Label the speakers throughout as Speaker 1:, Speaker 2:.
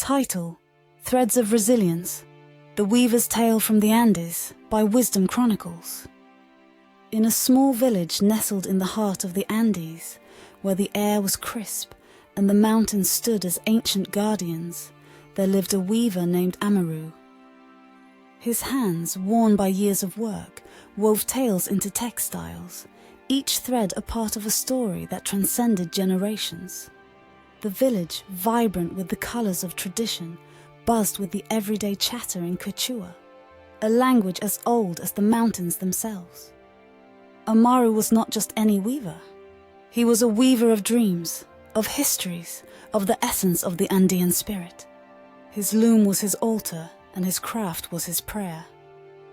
Speaker 1: Title: Threads of Resilience, The Weaver's Tale from the Andes by Wisdom Chronicles. In a small village nestled in the heart of the Andes, where the air was crisp and the mountains stood as ancient guardians, there lived a weaver named Amaru. His hands, worn by years of work, wove tales into textiles, each thread a part of a story that transcended generations. The village, vibrant with the colors of tradition, buzzed with the everyday chatter in Quechua, a language as old as the mountains themselves. Amaru was not just any weaver. He was a weaver of dreams, of histories, of the essence of the Andean spirit. His loom was his altar, and his craft was his prayer.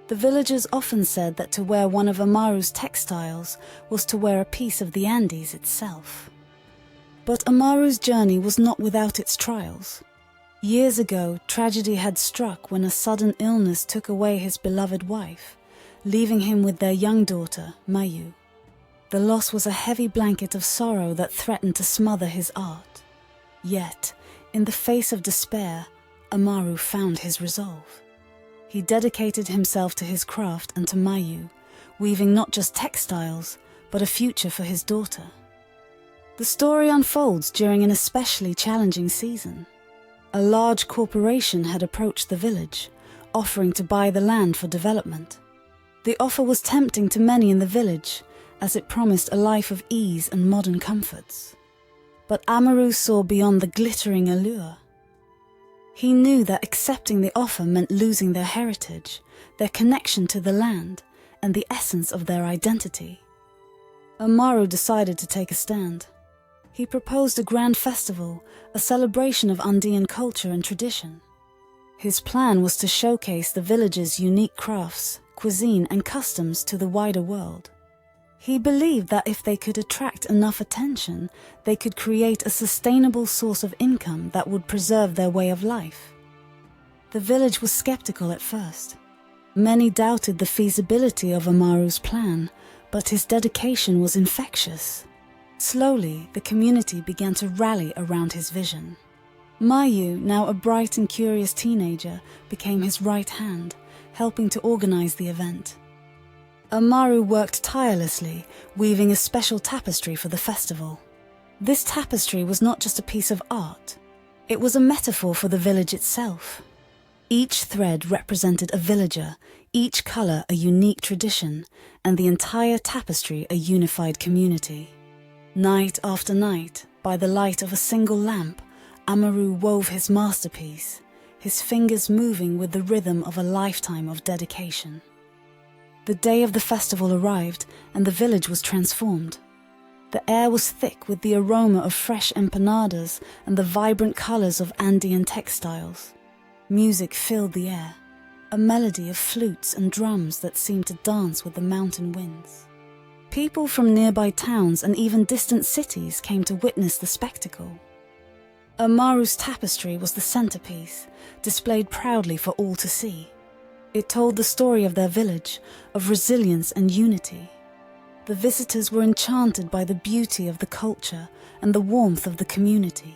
Speaker 1: The villagers often said that to wear one of Amaru's textiles was to wear a piece of the Andes itself. But Amaru's journey was not without its trials. Years ago, tragedy had struck when a sudden illness took away his beloved wife, leaving him with their young daughter, Mayu. The loss was a heavy blanket of sorrow that threatened to smother his art. Yet, in the face of despair, Amaru found his resolve. He dedicated himself to his craft and to Mayu, weaving not just textiles, but a future for his daughter. The story unfolds during an especially challenging season. A large corporation had approached the village, offering to buy the land for development. The offer was tempting to many in the village, as it promised a life of ease and modern comforts. But Amaru saw beyond the glittering allure. He knew that accepting the offer meant losing their heritage, their connection to the land, and the essence of their identity. Amaru decided to take a stand. He proposed a grand festival, a celebration of Andean culture and tradition. His plan was to showcase the village's unique crafts, cuisine, and customs to the wider world. He believed that if they could attract enough attention, they could create a sustainable source of income that would preserve their way of life. The village was skeptical at first. Many doubted the feasibility of Amaru's plan, but his dedication was infectious. Slowly, the community began to rally around his vision. Mayu, now a bright and curious teenager, became his right hand, helping to organize the event. Amaru worked tirelessly, weaving a special tapestry for the festival. This tapestry was not just a piece of art. It was a metaphor for the village itself. Each thread represented a villager, each color a unique tradition, and the entire tapestry a unified community. Night after night, by the light of a single lamp, Amaru wove his masterpiece, his fingers moving with the rhythm of a lifetime of dedication. The day of the festival arrived, and the village was transformed. The air was thick with the aroma of fresh empanadas and the vibrant colors of Andean textiles. Music filled the air, a melody of flutes and drums that seemed to dance with the mountain winds. People from nearby towns and even distant cities came to witness the spectacle. Amaru's tapestry was the centerpiece, displayed proudly for all to see. It told the story of their village, of resilience and unity. The visitors were enchanted by the beauty of the culture and the warmth of the community.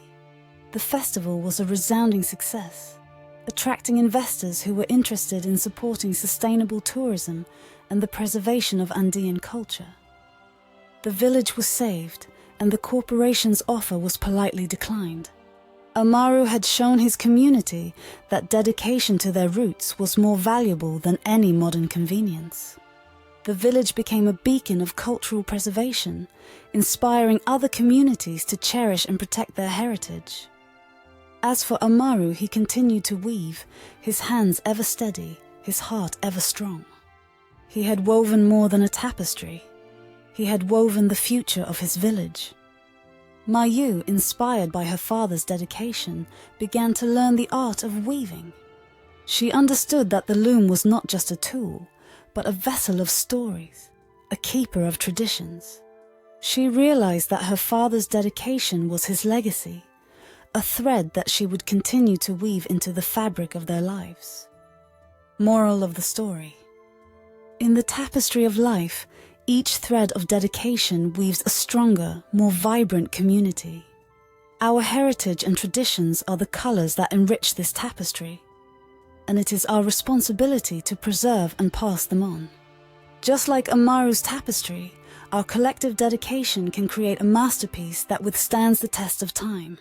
Speaker 1: The festival was a resounding success, attracting investors who were interested in supporting sustainable tourism and the preservation of Andean culture. The village was saved, and the corporation's offer was politely declined. Amaru had shown his community that dedication to their roots was more valuable than any modern convenience. The village became a beacon of cultural preservation, inspiring other communities to cherish and protect their heritage. As for Amaru, he continued to weave, his hands ever steady, his heart ever strong. He had woven more than a tapestry. He had woven the future of his village. Mayu, inspired by her father's dedication, began to learn the art of weaving. She understood that the loom was not just a tool, but a vessel of stories, a keeper of traditions. She realized that her father's dedication was his legacy, a thread that she would continue to weave into the fabric of their lives. Moral of the story: in the tapestry of life, each thread of dedication weaves a stronger, more vibrant community. Our heritage and traditions are the colours that enrich this tapestry, and it is our responsibility to preserve and pass them on. Just like Amaru's tapestry, our collective dedication can create a masterpiece that withstands the test of time.